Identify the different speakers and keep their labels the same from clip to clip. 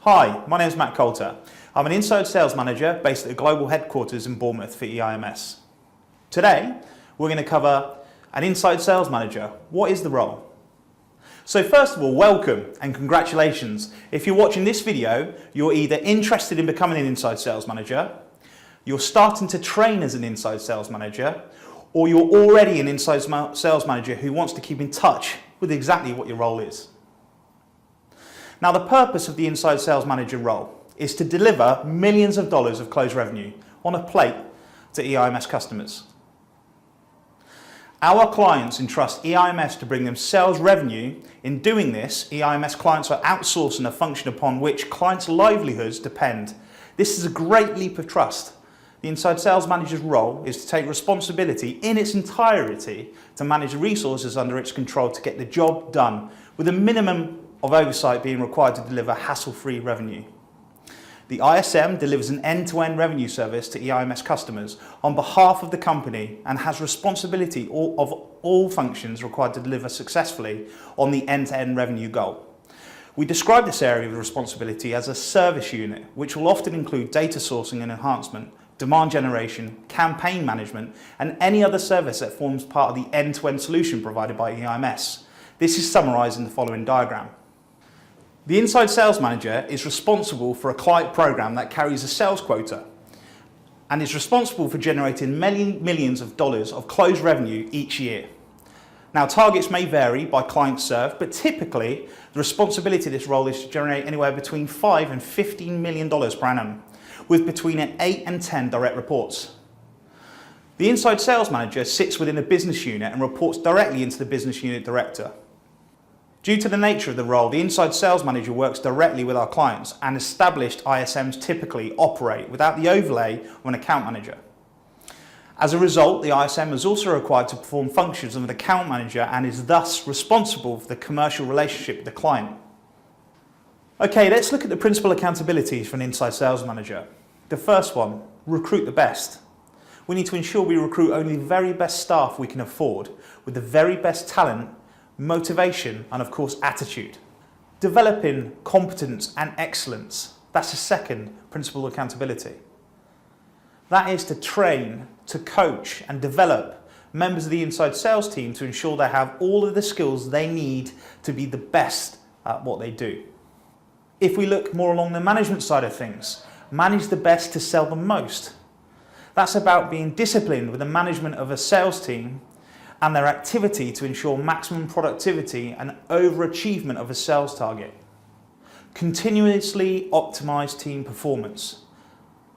Speaker 1: Hi, my name is Matt Coulter. I'm an inside sales manager based at the global headquarters in Bournemouth for EIMS. Today, we're going to cover an inside sales manager. What is the role? So first of all, welcome and congratulations. If you're watching this video, you're either interested in becoming an inside sales manager, you're starting to train as an inside sales manager, or you're already an inside sales manager who wants to keep in touch with exactly what your role is. Now, the purpose of the inside sales manager role is to deliver millions of dollars of closed revenue on a plate to EIMS customers. Our clients entrust EIMS to bring them sales revenue. In doing this, EIMS clients are outsourcing a function upon which clients' livelihoods depend. This is a great leap of trust. The inside sales manager's role is to take responsibility in its entirety to manage the resources under its control to get the job done, with a minimum of oversight being required to deliver hassle-free revenue. The ISM delivers an end-to-end revenue service to EIMS customers on behalf of the company and has responsibility of all functions required to deliver successfully on the end-to-end revenue goal. We describe this area of responsibility as a service unit, which will often include data sourcing and enhancement, demand generation, campaign management, and any other service that forms part of the end-to-end solution provided by EIMS. This is summarised in the following diagram. The inside sales manager is responsible for a client program that carries a sales quota and is responsible for generating millions of dollars of closed revenue each year. Now, targets may vary by client served, but typically the responsibility of this role is to generate anywhere between $5 and $15 million per annum, with between 8 and 10 direct reports. The inside sales manager sits within a business unit and reports directly into the business unit director. Due to the nature of the role, the inside sales manager works directly with our clients, and established ISMs typically operate without the overlay of an account manager. As a result, the ISM is also required to perform functions of an account manager and is thus responsible for the commercial relationship with the client. Okay, let's look at the principal accountabilities for an inside sales manager. The first one, recruit the best. We need to ensure we recruit only the very best staff we can afford with the very best talent, motivation, and of course attitude. Developing competence and excellence. That's the second principal accountability. That is to train, to coach and develop members of the inside sales team to ensure they have all of the skills they need to be the best at what they do. If we look more along the management side of things, manage the best to sell the most. That's about being disciplined with the management of a sales team and their activity to ensure maximum productivity and overachievement of a sales target. Continuously optimize team performance.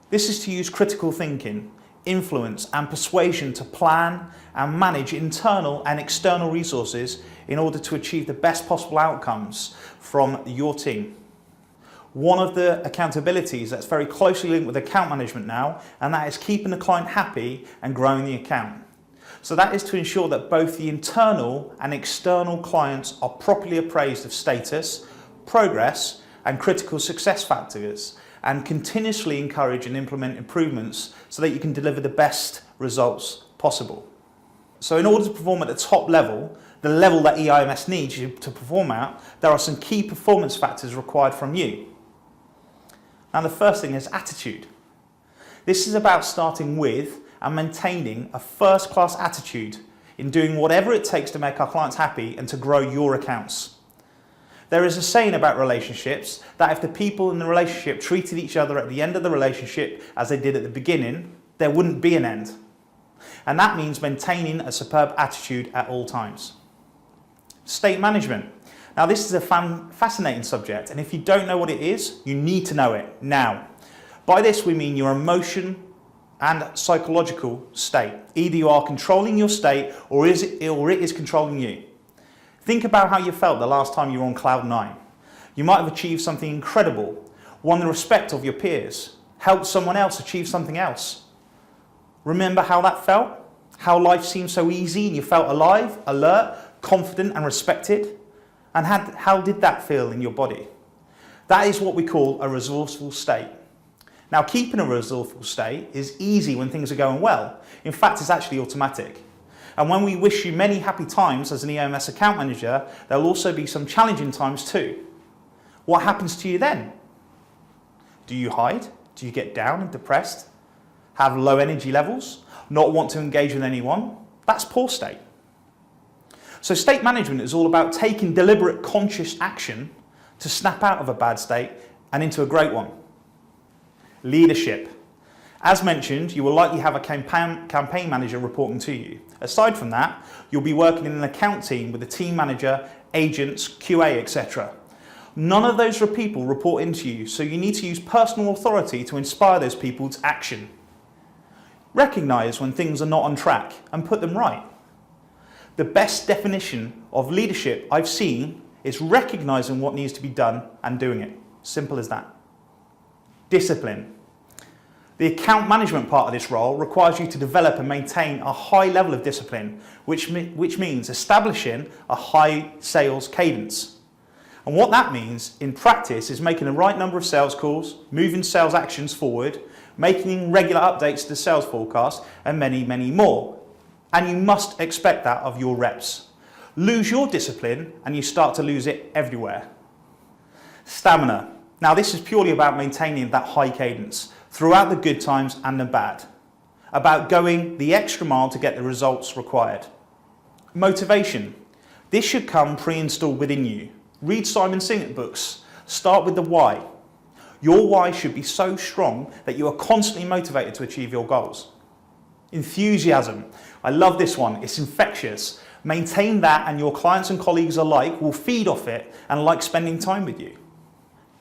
Speaker 1: This is to use critical thinking, influence and persuasion to plan and manage internal and external resources in order to achieve the best possible outcomes from your team. One of the accountabilities that's very closely linked with account management now, and that is keeping the client happy and growing the account. So that is to ensure that both the internal and external clients are properly appraised of status, progress, and critical success factors, and continuously encourage and implement improvements so that you can deliver the best results possible. So in order to perform at the top level, the level that EIMS needs you to perform at, there are some key performance factors required from you. Now, the first thing is attitude. This is about starting with and maintaining a first-class attitude in doing whatever it takes to make our clients happy and to grow your accounts. There is a saying about relationships that if the people in the relationship treated each other at the end of the relationship as they did at the beginning, there wouldn't be an end. And that means maintaining a superb attitude at all times. State management. Now, this is a fascinating subject, and if you don't know what it is, you need to know it now. By this we mean your emotion and psychological state. Either you are controlling your state or it is controlling you. Think about how you felt the last time you were on cloud 9. You might have achieved something incredible, won the respect of your peers, helped someone else achieve something else. Remember how that felt? How life seemed so easy and you felt alive, alert, confident and respected? And how did that feel in your body? That is what we call a resourceful state. Now, keeping a resourceful state is easy when things are going well. In fact, it's actually automatic. And when we wish you many happy times as an EIMS account manager, there'll also be some challenging times too. What happens to you then? Do you hide? Do you get down and depressed? Have low energy levels? Not want to engage with anyone? That's poor state. So state management is all about taking deliberate, conscious action to snap out of a bad state and into a great one. Leadership. As mentioned, you will likely have a campaign manager reporting to you. Aside from that, you'll be working in an account team with a team manager, agents, QA, etc. None of those people report into you, so you need to use personal authority to inspire those people to action. Recognise when things are not on track and put them right. The best definition of leadership I've seen is recognising what needs to be done and doing it. Simple as that. Discipline. The account management part of this role requires you to develop and maintain a high level of discipline, which means establishing a high sales cadence. And what that means in practice is making the right number of sales calls, moving sales actions forward, making regular updates to the sales forecast, and many, many more. And you must expect that of your reps. Lose your discipline and you start to lose it everywhere. Stamina. Now this is purely about maintaining that high cadence throughout the good times and the bad. About going the extra mile to get the results required. Motivation. This should come pre-installed within you. Read Simon Sinek books. Start with the why. Your why should be so strong that you are constantly motivated to achieve your goals. Enthusiasm. I love this one. It's infectious. Maintain that and your clients and colleagues alike will feed off it and like spending time with you.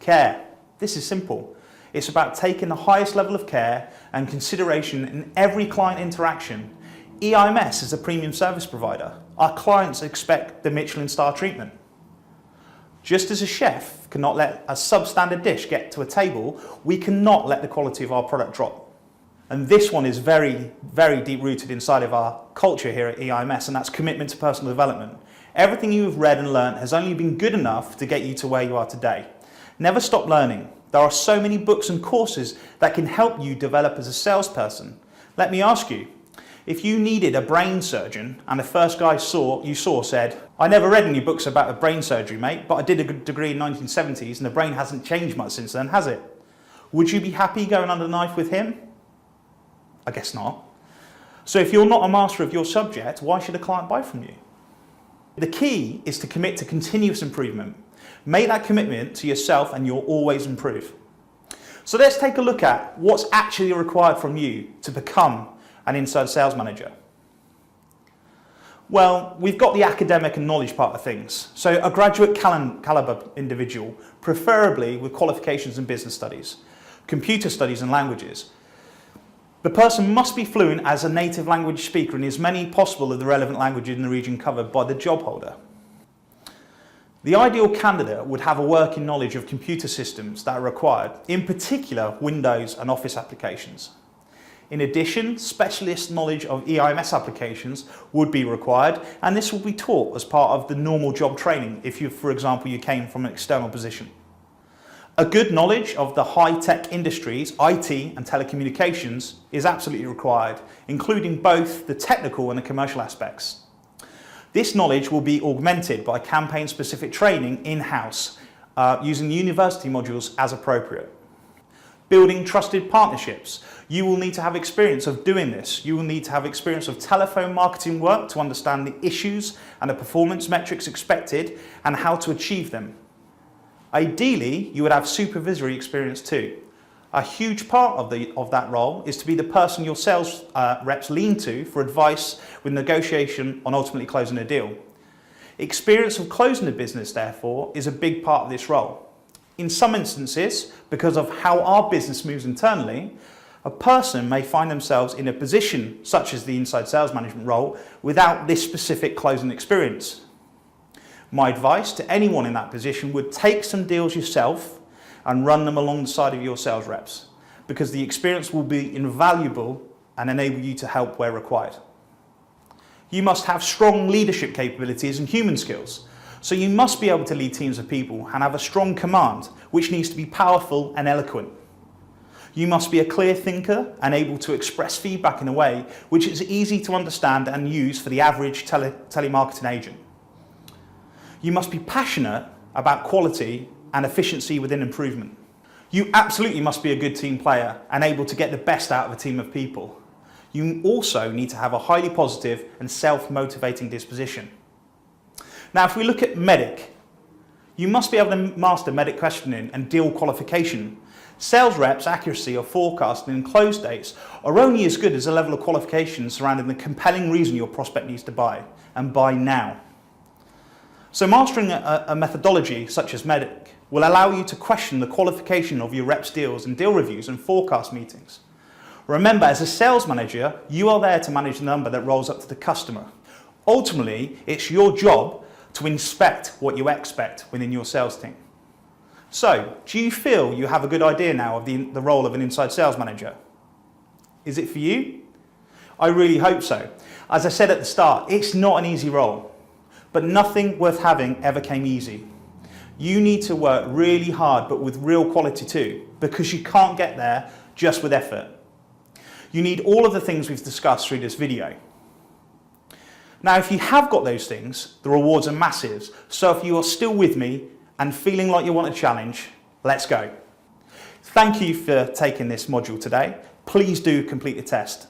Speaker 1: Care. This is simple. It's about taking the highest level of care and consideration in every client interaction. EIMS is a premium service provider. Our clients expect the Michelin star treatment. Just as a chef cannot let a substandard dish get to a table, we cannot let the quality of our product drop. And this one is very, very deep rooted inside of our culture here at EIMS, and that's commitment to personal development. Everything you've read and learned has only been good enough to get you to where you are today. Never stop learning. There are so many books and courses that can help you develop as a salesperson. Let me ask you, if you needed a brain surgeon and the first guy you saw said, "I never read any books about brain surgery, mate, but I did a good degree in 1970s and the brain hasn't changed much since then, has it?" Would you be happy going under the knife with him? I guess not. So if you're not a master of your subject, why should a client buy from you? The key is to commit to continuous improvement. Make that commitment to yourself and you'll always improve. So let's take a look at what's actually required from you to become an inside sales manager. Well, we've got the academic and knowledge part of things. So a graduate caliber individual, preferably with qualifications in business studies, computer studies and languages. The person must be fluent as a native language speaker in as many possible of the relevant languages in the region covered by the job holder. The ideal candidate would have a working knowledge of computer systems that are required, in particular Windows and Office applications. In addition, specialist knowledge of EIMS applications would be required, and this will be taught as part of the normal job training if you, for example, you came from an external position. A good knowledge of the high-tech industries, IT and telecommunications, is absolutely required, including both the technical and the commercial aspects. This knowledge will be augmented by campaign-specific training in-house, using university modules as appropriate. Building trusted partnerships. You will need to have experience of doing this. You will need to have experience of telephone marketing work to understand the issues and the performance metrics expected and how to achieve them. Ideally, you would have supervisory experience too. A huge part of that role is to be the person your sales reps lean to for advice with negotiation on ultimately closing a deal. Experience of closing a business, therefore, is a big part of this role. In some instances, because of how our business moves internally, a person may find themselves in a position, such as the inside sales management role, without this specific closing experience. My advice to anyone in that position would take some deals yourself and run them alongside of your sales reps, because the experience will be invaluable and enable you to help where required. You must have strong leadership capabilities and human skills. So you must be able to lead teams of people and have a strong command, which needs to be powerful and eloquent. You must be a clear thinker and able to express feedback in a way which is easy to understand and use for the average telemarketing agent. You must be passionate about quality and efficiency within improvement. You absolutely must be a good team player and able to get the best out of a team of people. You also need to have a highly positive and self-motivating disposition. Now, if we look at medic, you must be able to master medic questioning and deal qualification. Sales reps' accuracy of forecasting and close dates are only as good as the level of qualification surrounding the compelling reason your prospect needs to buy, and buy now. So mastering a methodology such as medic will allow you to question the qualification of your reps' deals and deal reviews and forecast meetings. Remember, as a sales manager, you are there to manage the number that rolls up to the customer. Ultimately, it's your job to inspect what you expect within your sales team. So, do you feel you have a good idea now of the role of an inside sales manager? Is it for you? I really hope so. As I said at the start, it's not an easy role, but nothing worth having ever came easy. You need to work really hard, but with real quality too, because you can't get there just with effort. You need all of the things we've discussed through this video. Now, if you have got those things, the rewards are massive. So if you are still with me and feeling like you want a challenge, let's go. Thank you for taking this module today. Please do complete the test.